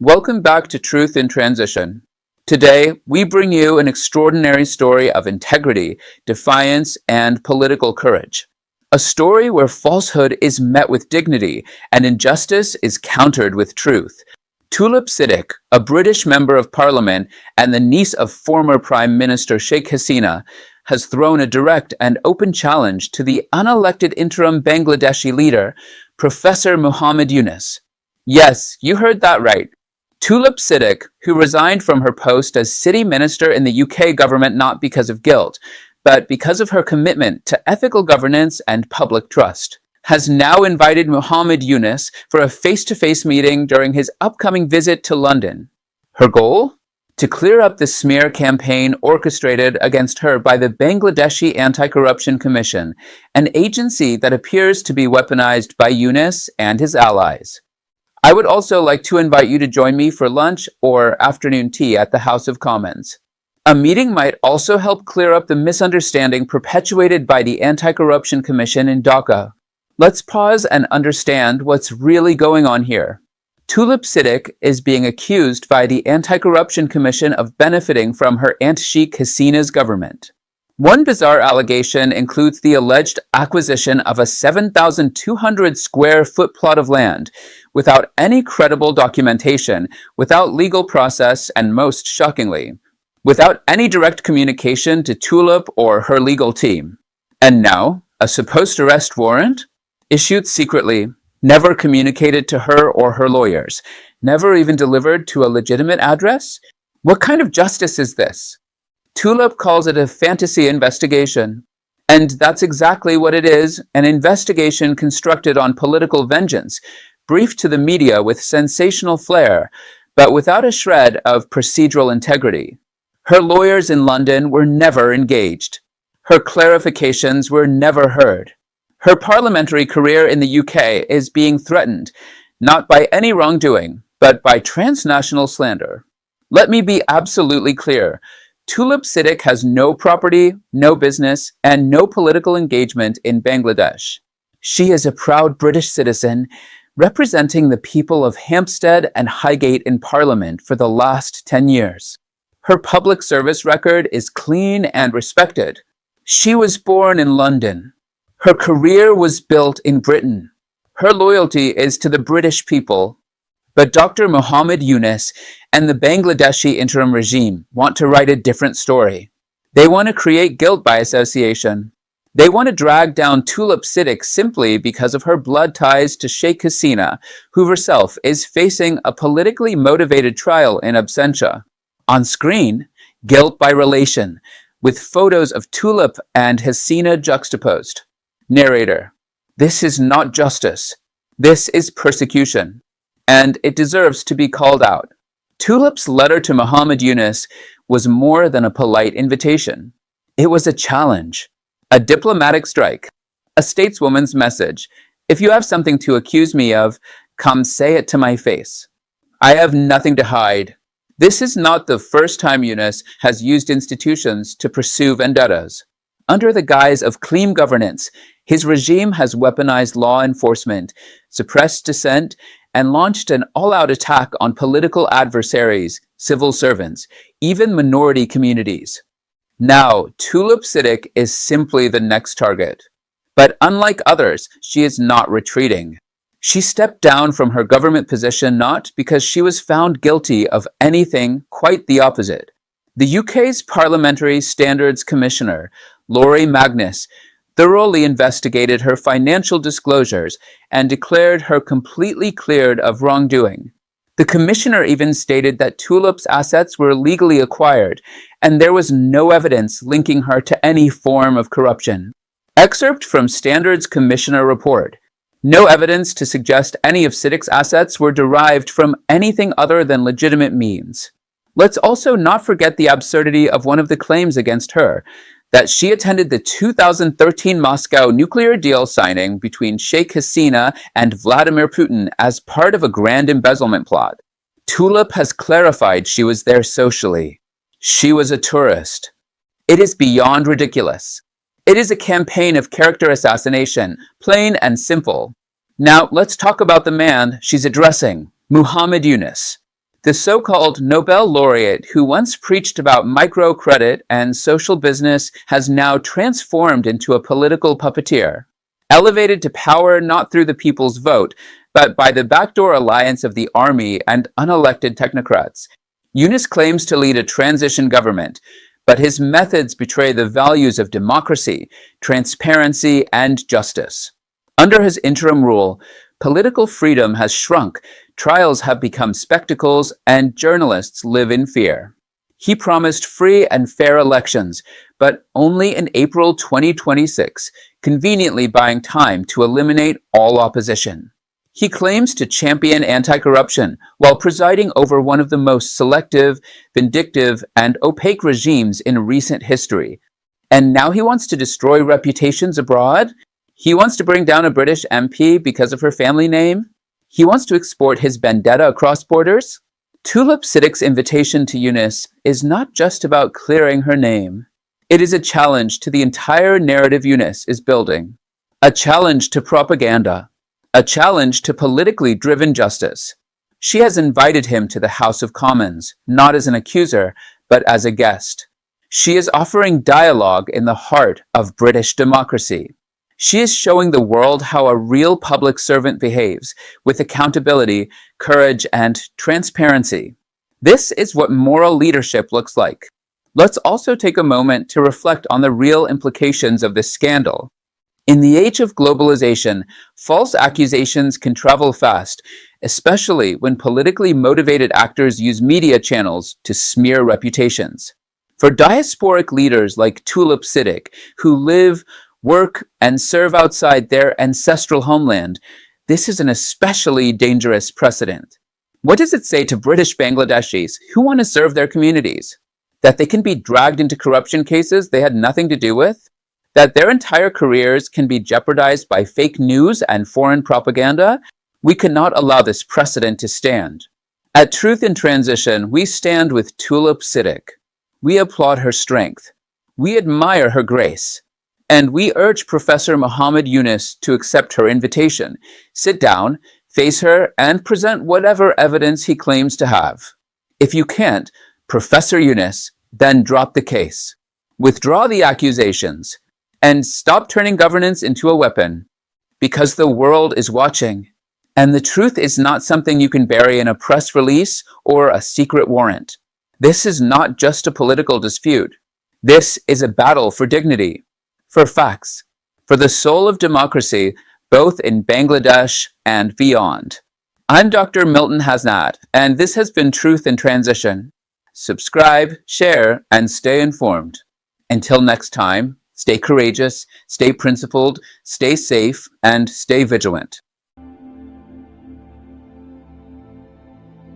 Welcome back to Truth in Transition. Today, we bring you an extraordinary story of integrity, defiance, and political courage. A story where falsehood is met with dignity and injustice is countered with truth. Tulip Siddiq, a British member of parliament and the niece of former Prime Minister Sheikh Hasina, has thrown a direct and open challenge to the unelected interim Bangladeshi leader, Professor Muhammad Yunus. Yes, you heard that right. Tulip Siddiq, who resigned from her post as city minister in the UK government not because of guilt, but because of her commitment to ethical governance and public trust, has now invited Muhammad Yunus for a face-to-face meeting during his upcoming visit to London. Her goal? To clear up the smear campaign orchestrated against her by the Bangladeshi Anti-Corruption Commission, an agency that appears to be weaponized by Yunus and his allies. I would also like to invite you to join me for lunch or afternoon tea at the House of Commons. A meeting might also help clear up the misunderstanding perpetuated by the Anti-Corruption Commission in Dhaka. Let's pause and understand what's really going on here. Tulip Siddiq is being accused by the Anti-Corruption Commission of benefiting from her Aunt Sheikh Hasina's government. One bizarre allegation includes the alleged acquisition of a 7,200 square foot plot of land without any credible documentation, without legal process, and most shockingly, without any direct communication to Tulip or her legal team. And now, a supposed arrest warrant? Issued secretly, never communicated to her or her lawyers, never even delivered to a legitimate address? What kind of justice is this? Tulip calls it a fantasy investigation. And that's exactly what it is, an investigation constructed on political vengeance, briefed to the media with sensational flair, but without a shred of procedural integrity. Her lawyers in London were never engaged. Her clarifications were never heard. Her parliamentary career in the UK is being threatened, not by any wrongdoing, but by transnational slander. Let me be absolutely clear. Tulip Siddiq has no property, no business, and no political engagement in Bangladesh. She is a proud British citizen representing the people of Hampstead and Highgate in Parliament for the last 10 years. Her public service record is clean and respected. She was born in London. Her career was built in Britain. Her loyalty is to the British people. But Dr. Muhammad Yunus and the Bangladeshi interim regime want to write a different story. They want to create guilt by association. They want to drag down Tulip Siddiq simply because of her blood ties to Sheikh Hasina, who herself is facing a politically motivated trial in absentia. On screen, guilt by relation, with photos of Tulip and Hasina juxtaposed. Narrator: this is not justice. This is persecution. And it deserves to be called out. Tulip's letter to Muhammad Yunus was more than a polite invitation. It was a challenge, a diplomatic strike, a stateswoman's message. If you have something to accuse me of, come say it to my face. I have nothing to hide. This is not the first time Yunus has used institutions to pursue vendettas. Under the guise of clean governance, his regime has weaponized law enforcement, suppressed dissent, and launched an all-out attack on political adversaries, civil servants, even minority communities. Now, Tulip Siddiq is simply the next target. But unlike others, she is not retreating. She stepped down from her government position not because she was found guilty of anything, quite the opposite. The UK's Parliamentary Standards Commissioner, Laurie Magnus, thoroughly investigated her financial disclosures and declared her completely cleared of wrongdoing. The commissioner even stated that Tulip's assets were legally acquired, and there was no evidence linking her to any form of corruption. Excerpt from Standards Commissioner report. No evidence to suggest any of Siddiq's assets were derived from anything other than legitimate means. Let's also not forget the absurdity of one of the claims against her, that she attended the 2013 Moscow nuclear deal signing between Sheikh Hasina and Vladimir Putin as part of a grand embezzlement plot. Tulip has clarified she was there socially. She was a tourist. It is beyond ridiculous. It is a campaign of character assassination, plain and simple. Now let's talk about the man she's addressing, Muhammad Yunus. The so-called Nobel laureate who once preached about microcredit and social business has now transformed into a political puppeteer, elevated to power not through the people's vote, but by the backdoor alliance of the army and unelected technocrats. Yunus claims to lead a transition government, but his methods betray the values of democracy, transparency, and justice. Under his interim rule, political freedom has shrunk, trials have become spectacles, and journalists live in fear. He promised free and fair elections, but only in April 2026, conveniently buying time to eliminate all opposition. He claims to champion anti-corruption while presiding over one of the most selective, vindictive, and opaque regimes in recent history. And now he wants to destroy reputations abroad? He wants to bring down a British MP because of her family name? He wants to export his vendetta across borders? Tulip Siddique's invitation to Yunus is not just about clearing her name. It is a challenge to the entire narrative Yunus is building. A challenge to propaganda. A challenge to politically driven justice. She has invited him to the House of Commons, not as an accuser, but as a guest. She is offering dialogue in the heart of British democracy. She is showing the world how a real public servant behaves, with accountability, courage, and transparency. This is what moral leadership looks like. Let's also take a moment to reflect on the real implications of this scandal. In the age of globalization, false accusations can travel fast, especially when politically motivated actors use media channels to smear reputations. For diasporic leaders like Tulip Siddique, who live, work, and serve outside their ancestral homeland, this is an especially dangerous precedent. What does it say to British Bangladeshis who want to serve their communities? That they can be dragged into corruption cases they had nothing to do with? That their entire careers can be jeopardized by fake news and foreign propaganda? We cannot allow this precedent to stand. At Truth in Transition, we stand with Tulip Siddique. We applaud her strength. We admire her grace. And we urge Professor Muhammad Yunus to accept her invitation, sit down, face her, and present whatever evidence he claims to have. If you can't, Professor Yunus, then drop the case. Withdraw the accusations. And stop turning governance into a weapon, because the world is watching, and the truth is not something you can bury in a press release or a secret warrant. This is not just a political dispute. This is a battle for dignity, for facts, for the soul of democracy, both in Bangladesh and beyond. I'm Dr. Milton Hasnat, and this has been Truth in Transition. Subscribe, share, and stay informed. Until next time, stay courageous, stay principled, stay safe, and stay vigilant.